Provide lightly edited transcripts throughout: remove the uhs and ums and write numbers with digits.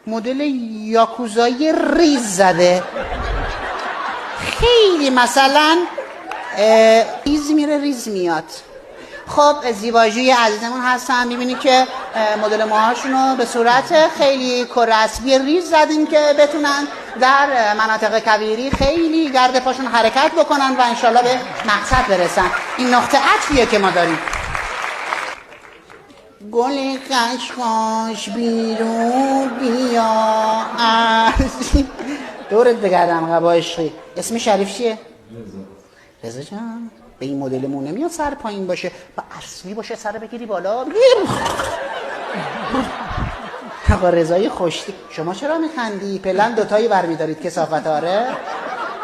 مدل یاکوزای ریز زده، خیلی مثلا ریز میره ریز میاد. خب زیباجوی عزیزمون هستن، میبینی که مدل موهاشونو به صورت خیلی کرسبی ریز زدیم که بتونن در مناطق کویری خیلی گرد پاشون حرکت بکنن و انشالله به مقصد برسن. این نقطه عطفیه که ما داریم. گل قشقاش بیرون بیا دورت بگردم قبا عشقی. اسم شریف چیه؟ رضا جان. به این مدل مونه میاد سر پایین باشه، با اصلی باشه سر بگیری بالا. آقا رضای خوشتی، شما چرا میخندی؟ پلن دوتایی برمیدارید کثافت. آره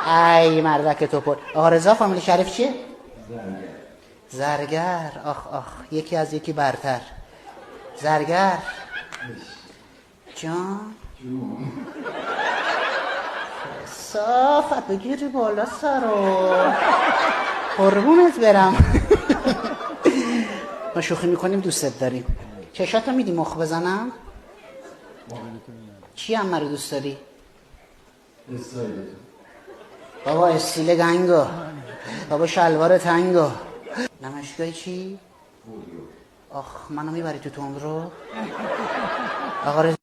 ای مردک توپل. آقا رضا فامیل شریف چیه؟ زرگر. آخ آخ، یکی از یکی برتر. زرگر جان صافت بگیری بالا سرو، قربونت برم. ما شوخی میکنیم، دوستت داریم. چشاتو میدی مخ بزنم؟ چی همه رو دوست داری؟ بابا استیل گنگو، بابا شلوار تنگو. نمشگاهی چی؟ آخ منو میبری تو تندرو؟ آقا